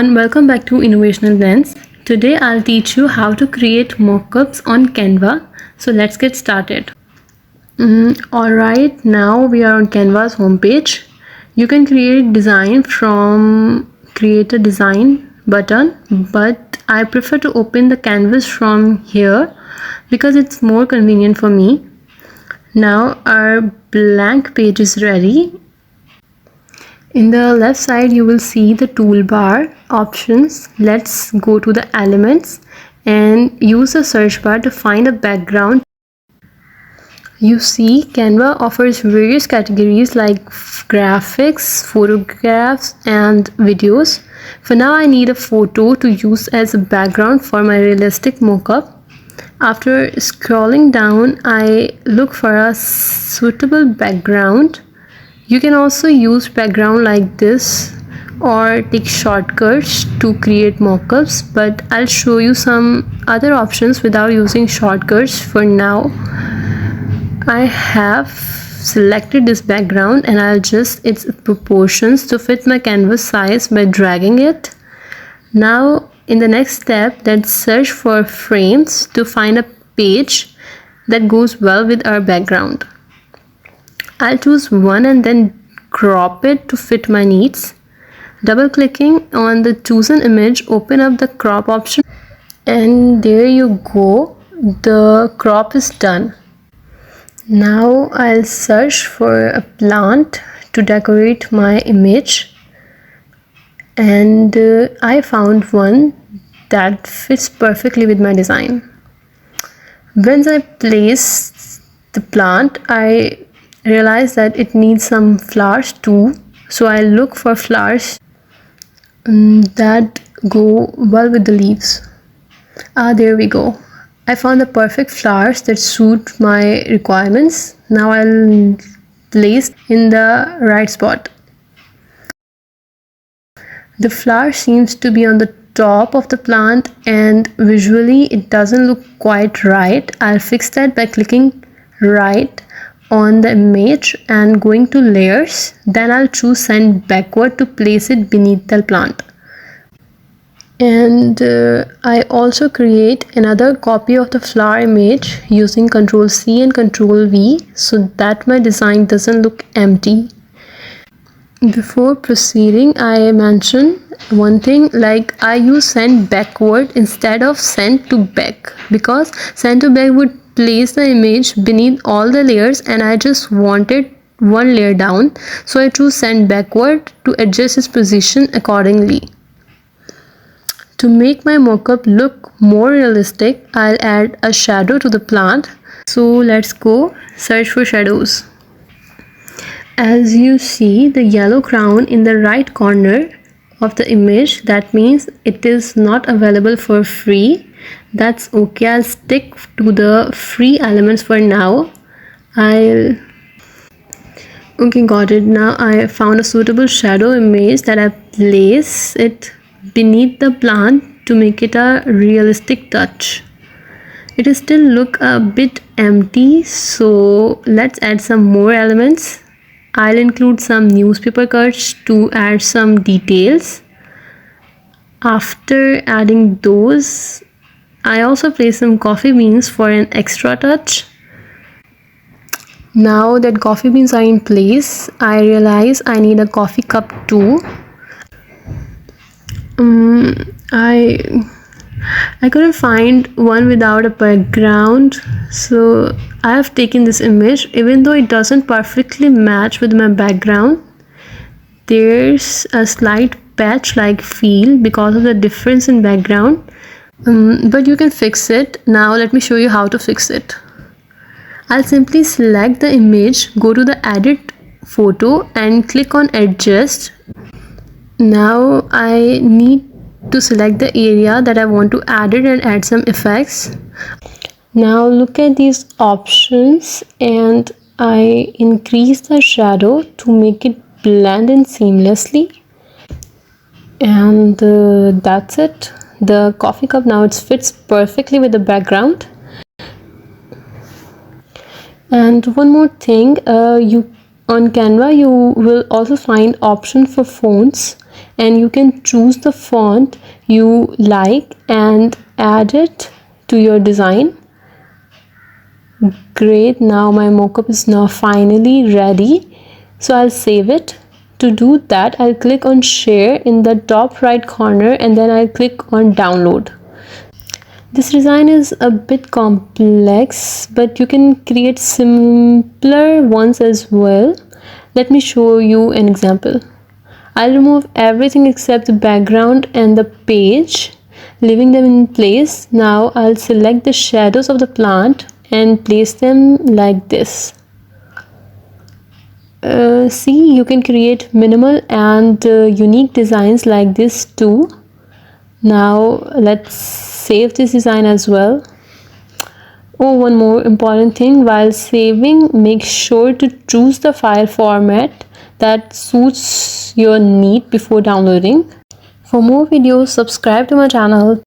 everyone, welcome back to Innovational Lens. Today I'll teach you how to create mockups on Canva. So let's get started. Alright, now we are on Canva's homepage. You can create design from create a design button, but I prefer to open the canvas from here because it's more convenient for me. Now our blank page is ready. In the left side you will see the toolbar options. Let's go to the elements and use the search bar to find a background. You see Canva offers various categories like graphics, photographs and videos. For now I need a photo to use as a background for my realistic mockup. After scrolling down I look for a suitable background. You can also use background like this or take shortcuts to create mockups, but I'll show you some other options without using shortcuts for now. I have selected this background and I'll adjust its proportions to fit my canvas size by dragging it. Now in the next step, let's search for frames to find a page that goes well with our background. I'll choose one and then crop it to fit my needs. Double clicking on the chosen image, open up the crop option, and there you go, the crop is done. Now I'll search for a plant to decorate my image, and I found one that fits perfectly with my design. Once I place the plant, I realize that it needs some flowers too, so I look for flowers that go well with the leaves. There we go. I found the perfect flowers that suit my requirements. Now I'll place in the right spot. The flower seems to be on the top of the plant and visually it doesn't look quite right. I'll fix that by clicking right on the image and going to layers. Then I'll choose send backward to place it beneath the plant. And I also create another copy of the flower image using Ctrl C and Ctrl V so that my design doesn't look empty. Before proceeding, I mention one thing, like I use send backward instead of send to back because send to back would place the image beneath all the layers and I just wanted one layer down, so I choose send backward to adjust its position accordingly. To make my mockup look more realistic, I'll add a shadow to the plant. So let's go search for shadows. As you see the yellow crown in the right corner of the image, that means it is not available for free. That's okay, I'll stick to the free elements for now. Okay, got it. Now I found a suitable shadow image that I place it beneath the plant to make it a realistic touch. It will still look a bit empty, so let's add some more elements. I'll include some newspaper cuts to add some details. After adding those, I also place some coffee beans for an extra touch. Now that coffee beans are in place, I realize I need a coffee cup too. I couldn't find one without a background, so I have taken this image. Even though it doesn't perfectly match with my background, there's a slight patch-like feel because of the difference in background, but you can fix it. Now let me show you how to fix it. I'll simply select the image, go to the edit photo and click on adjust. Now I need to select the area that I want to add it and add some effects. Now look at these options and I increase the shadow to make it blend in seamlessly, and that's it. The coffee cup now it fits perfectly with the background. And one more thing, on Canva you will also find option for fonts, and you can choose the font you like and add it to your design. Great, now my mockup is now finally ready, so I'll save it. To do that, I'll click on share in the top right corner and then I'll click on download. This design is a bit complex, but you can create simpler ones as well. Let me show you an example. I'll remove everything except the background and the page, leaving them in place. Now I'll select the shadows of the plant and place them like this. See, you can create minimal and unique designs like this too. Now let's save this design as well. Oh, one more important thing, while saving, make sure to choose the file format that suits your need before downloading. For more videos, subscribe to my channel.